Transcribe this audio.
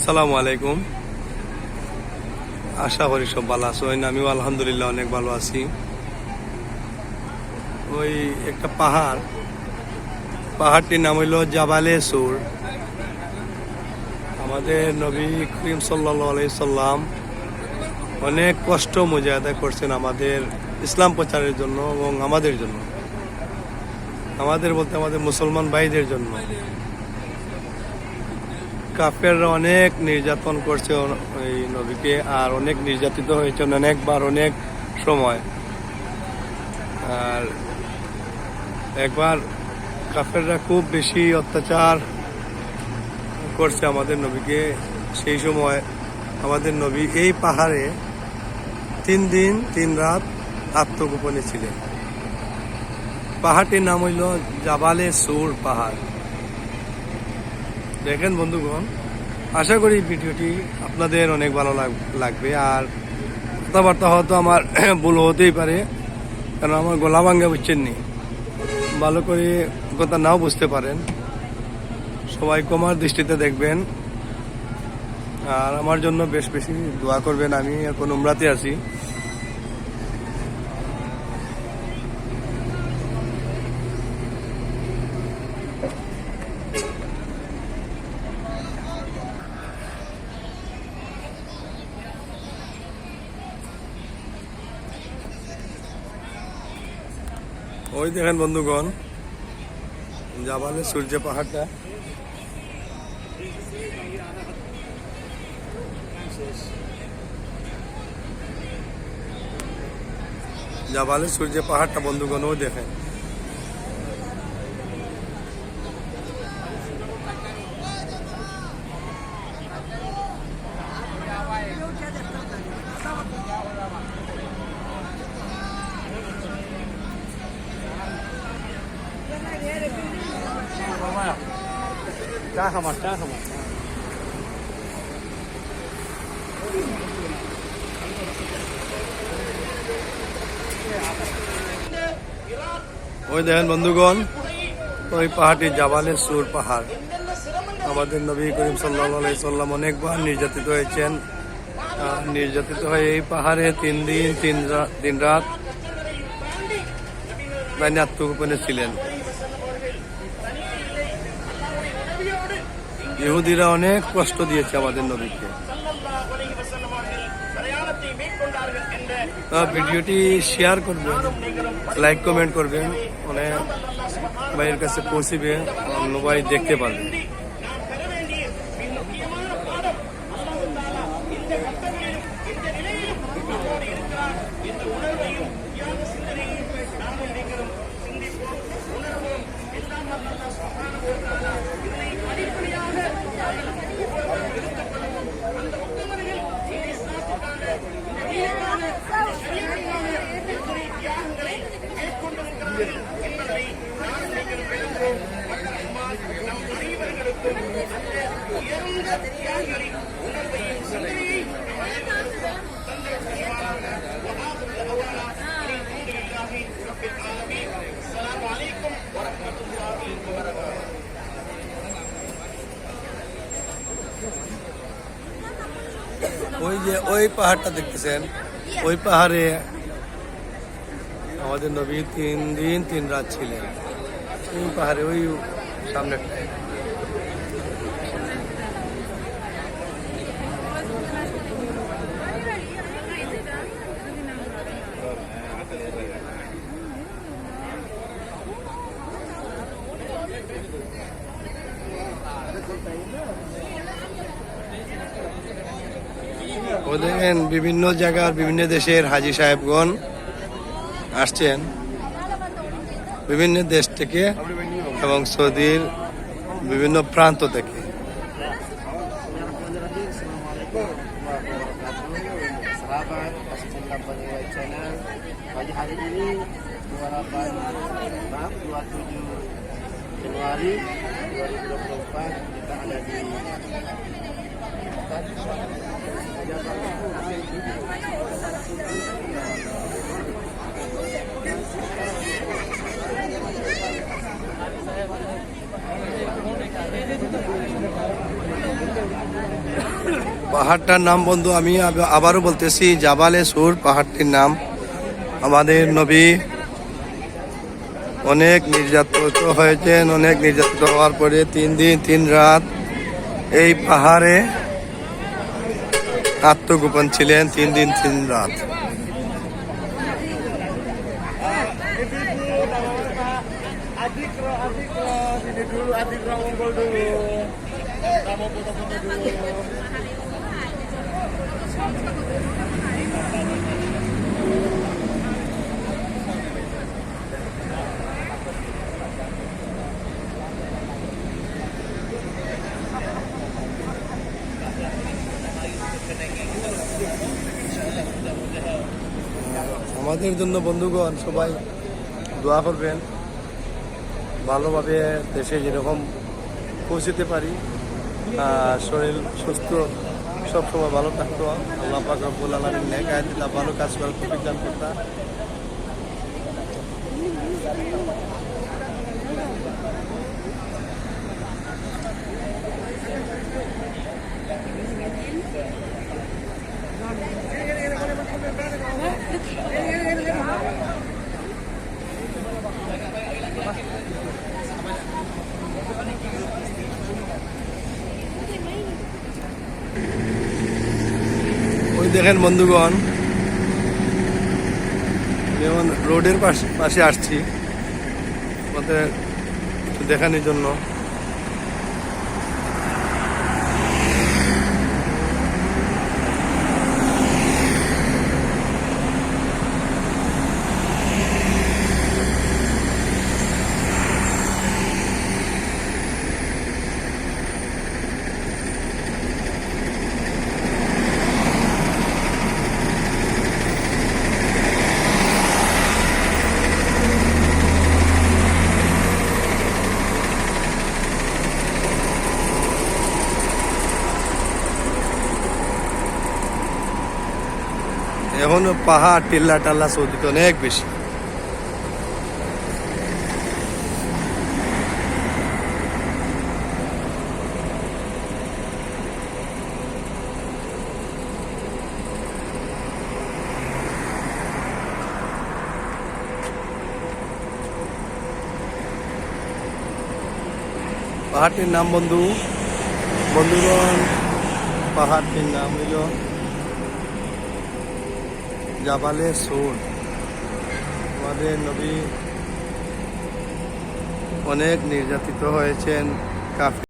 আসসালামু আলাইকুম। আশা করি সব ভালো আছেন। আমিও আলহামদুলিল্লাহ অনেক ভালো আছি। ওই একটা পাহাড়টির নাম হইল জাবালে সুর। আমাদের নবী করিম সাল্লাল্লাহু আলাইহি সাল্লাম অনেক কষ্ট মুজাহিদা করছেন আমাদের ইসলাম প্রচারের জন্য এবং আমাদের জন্য, আমাদের বলতে আমাদের মুসলমান ভাইদের জন্য। কাফেররা অনেক নির্যাতন করছে ওই নবীকে, আর অনেক নির্যাতিত হয়েছেন অনেকবার, অনেক সময়। আর একবার কাফেররা খুব বেশি অত্যাচার করছে আমাদের নবীকে। সেই সময় আমাদের নবী এই পাহাড়ে 3 দিন 3 রাত আত্মগোপনে ছিলেন। পাহাড়টির নাম হইল জাবালে সুর পাহাড়। দেখেন বন্ধুগণ, আশা করি ভিডিওটি আপনাদের অনেক ভালো লাগবে। আর কথাবার্তা হয়তো আমার ভুল হতেই পারে, কারণ আমার গলা ভাঙ্গা বুঝছেন নি, ভালো করে কথা নাও বুঝতে পারেন। সবাই ক্ষমার দৃষ্টিতে দেখবেন আর আমার জন্য বেশ বেশি দোয়া করবেন। আমি এখন উমরাতে আছি। ওই দেখেন বন্ধুগণ, জাবালে সূর্য পাহাড়টা। জাবালে সূর্য পাহাড়টা বন্ধুগণ, ওই দেখেন। চা খামার ওই দেখেন বন্ধুগণ, ওই পাহাড়টি জাবালে সুর পাহাড়। আমাদের নবী করিম সাল্লাল্লাহু আলাইহি সাল্লাম অনেকবার নির্যাতিত হয়েছেন। নির্যাতিত হয়ে এই পাহাড়ে 3 দিন 3 রাত তিনি আত্মগোপনে ছিলেন। ইহুদিরা অনেক কষ্ট দিয়েছে আমাদের নবীকে। ভিডিওটি শেয়ার করবেন, লাইক কমেন্ট করবেন, অনেক ভাইয়ের কাছে পৌঁছিবে, অন্য ভাই দেখতে পারবেন। ওই যে ওই পাহাড়টা দেখতেছেন, ওই পাহাড়ে আমাদের নবী 3 দিন 3 রাত ছিলেন। ওই পাহাড়ে, ওই সামনেটায়। ও দেখেন, বিভিন্ন জায়গার বিভিন্ন দেশের হাজী সাহেবগণ আসছেন বিভিন্ন দেশ থেকে এবং সৌদির বিভিন্ন প্রান্ত থেকে। Pagi hari ini 27 Januari 2024 kita ada di Jabal পাহাড়টার নাম বন্ধু আমি আবারও বলতেছি জাবালে সুর পাহাড়টির নাম। আমাদের নবী অনেক নির্যাতিত হয়েছেন, অনেক নির্যাতিত হওয়ার পরে 3 দিন 3 রাত এই পাহাড়ে আত্মগোপন ছিলেন। 3 দিন 3 রাত। Adik ngumpul dulu. Kita mau foto-foto dulu. আমাদের জন্য বন্ধুগণ সবাই দোয়া করবেন, ভালোভাবে দেশে যেরকম পৌঁছতে পারি, শরীর সুস্থ সবসময় ভালো থাকতো। আল্লাহ পাক রব্বুল আলামিন নেক আয়াত দিলা ভালো কাজ করার তৌফিক দান করতা। ওই দেখেন বন্ধুগণ, যেমন রোডের পাশে আসছি আমাদের দেখানোর জন্য। এখন পাহাড় টিল্লা টাল্লা সৌদিতে অনেক বেশি। পাহাড়টির নাম বন্ধুগণ পাহাড়টির নাম হইল জাবালে সুর। আমাদের নবী অনেক নির্যাতিত হয়েছেন কাফির